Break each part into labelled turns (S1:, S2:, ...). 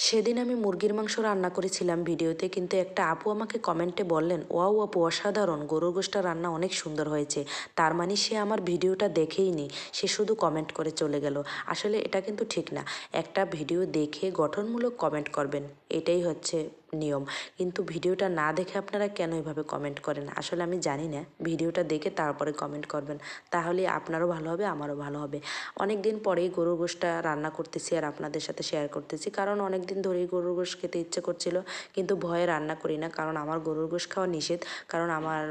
S1: সেদিন আমি মুরগির মাংস রান্না করেছিলাম ভিডিওতে, কিন্তু একটা আপু আমাকে কমেন্টে বললেন, ওয়াও আপু অসাধারণ, গরুর গোশটা রান্না অনেক সুন্দর হয়েছে। তার মানে সে আমার ভিডিওটা দেখেই নি, সে শুধু কমেন্ট করে চলে গেল। আসলে এটা কিন্তু ঠিক না। একটা ভিডিও দেখে গঠনমূলক কমেন্ট করবেন, এটাই হচ্ছে নিয়ম। কিন্তু ভিডিওটা না দেখে আপনারা কেন এভাবে কমেন্ট করেন আসলে আমি জানি না। ভিডিওটা দেখে তারপরে কমেন্ট করবেন, তাহলে আপনারও ভালো হবে, আমারও ভালো হবে। অনেক দিন পরেই গরুর গোশটা রান্না করতেছি আর আপনাদের সাথে শেয়ার করতেছি, কারণ অনেক দিন ধরেই গরুর গোশ খেতে ইচ্ছে করছিল, কিন্তু ভয়ে রান্না করি না, কারণ আমার গরুর গোশ খাওয়া নিষেধ, কারণ আমার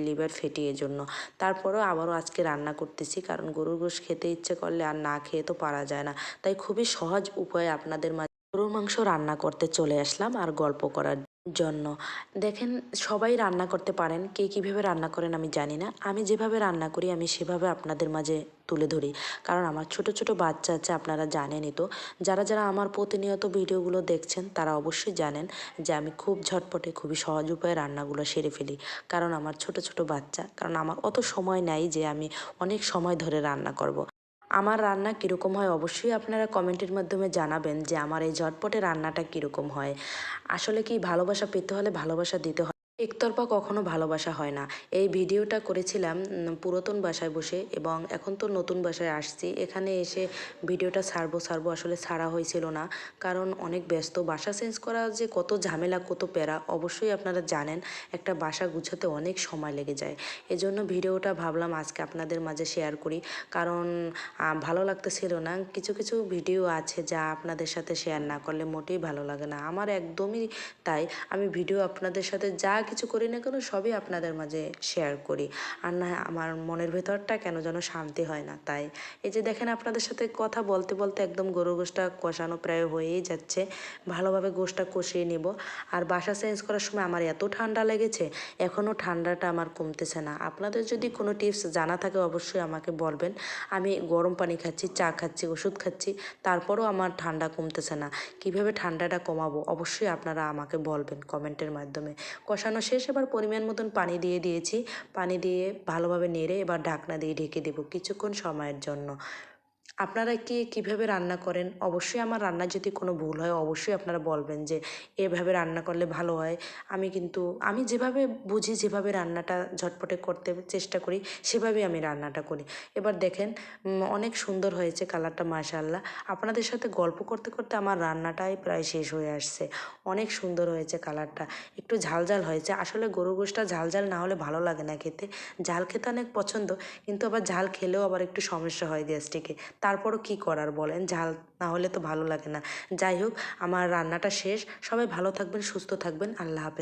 S1: লিভার ফ্যাটি, এজন্য। তারপরেও আবারও আজকে রান্না করতেছি, কারণ গরুর গোশ খেতে ইচ্ছে করলে আর না খেয়ে তো পারা যায় না। তাই খুবই সহজ উপায়ে আপনাদের মাঝে গরুর মাংস রান্না করতে চলে আসলাম আর গল্প করার জন্য। দেখেন, সবাই রান্না করতে পারেন, কে কীভাবে রান্না করেন আমি জানি না। আমি যেভাবে রান্না করি আমি সেভাবে আপনাদের মাঝে তুলে ধরি, কারণ আমার ছোট ছোট বাচ্চা আছে, আপনারা জানেনই তো। যারা যারা আমার প্রতিনিয়ত ভিডিওগুলো দেখছেন তারা অবশ্যই জানেন যে আমি খুব ঝটপটে খুবই সহজ উপায়ে রান্নাগুলো সেরে ফেলি, কারণ আমার ছোট ছোট বাচ্চা, কারণ আমার অত সময় নাই যে আমি অনেক সময় ধরে রান্না করব। আমার রান্না কীরকম হয় অবশ্যই আপনারা কমেন্টের মাধ্যমে জানাবেন যে আমার এই ঝটপটে রান্নাটা কীরকম হয়। আসলে কি, ভালোবাসা পেতে হলে ভালোবাসা দিতে হয়, একতরফা কখনো ভালোবাসা হয় না। এই ভিডিওটা করেছিলাম পুরাতন বাসায় বসে, এবং এখন তো নতুন বাসায় আসছি। এখানে এসে ভিডিওটা ছাড়বো আসলে ছাড়া হয়েছিল না, কারণ অনেক ব্যস্ত। বাসা চেঞ্জ করা যে কত ঝামেলা, কত প্যারা, অবশ্যই আপনারা জানেন। একটা বাসা গুছাতে অনেক সময় লেগে যায়। এজন্য ভিডিওটা ভাবলাম আজকে আপনাদের মাঝে শেয়ার করি, কারণ ভালো লাগতেছিল না। কিছু কিছু ভিডিও আছে যা আপনাদের সাথে শেয়ার না করলে মোটেই ভালো লাগে না, আমার একদমই তাই। আমি ভিডিও আপনাদের সাথে যা কিছু করি না কেন সবই আপনাদের মাঝে শেয়ার করি, আর না আমার মনের ভেতরটা কেন যেন শান্তি হয় না। তাই এই যে দেখেন, আপনাদের সাথে কথা বলতে বলতে একদম গরুর গোশটা কষানো প্রায় হয়েই যাচ্ছে। ভালোভাবে গোশটা কষিয়ে নেব। আর বাসা চেঞ্জ করার সময় আমার এত ঠান্ডা লেগেছে, এখনও ঠান্ডাটা আমার কমতেছে না। আপনাদের যদি কোনো টিপস জানা থাকে অবশ্যই আমাকে বলবেন। আমি গরম পানি খাচ্ছি, চা খাচ্ছি, ওষুধ খাচ্ছি, তারপরও আমার ঠান্ডা কমতেছে না। কিভাবে ঠান্ডাটা কমাবো অবশ্যই আপনারা আমাকে বলবেন কমেন্টের মাধ্যমে। কষানো শেষ, এবার পরিমাণ মতন পানি দিয়ে দিয়েছি। পানি দিয়ে ভালোভাবে নেড়ে এবার ঢাকনা দিয়ে ঢেকে দেবো কিছুক্ষণ সময়ের জন্য। আপনারা কীভাবে রান্না করেন অবশ্যই, আমার রান্নায় যদি কোনো ভুল হয় অবশ্যই আপনারা বলবেন যে এভাবে রান্না করলে ভালো হয়। আমি যেভাবে বুঝি, যেভাবে রান্নাটা ঝটপটে করতে চেষ্টা করি, সেভাবেই আমি রান্নাটা করি। এবার দেখেন, অনেক সুন্দর হয়েছে কালারটা, মাশাআল্লাহ। আপনাদের সাথে গল্প করতে করতে আমার রান্নাটাই প্রায় শেষ হয়ে আসছে। অনেক সুন্দর হয়েছে কালারটা, একটু ঝাল ঝাল হয়েছে। আসলে গরুর গোশটা ঝাল ঝাল না হলে ভালো লাগে না খেতে। ঝাল খেতে অনেক পছন্দ, কিন্তু আবার ঝাল খেলেও আবার একটু সমস্যা হয় গ্যাস্ট্রিকে। তারপরও কী করার বলেন, ঝাল না হলে তো ভালো লাগে না। যাই হোক, আমার রান্নাটা শেষ। সবাই ভালো থাকবেন, সুস্থ থাকবেন। আল্লাহ হাফেজ।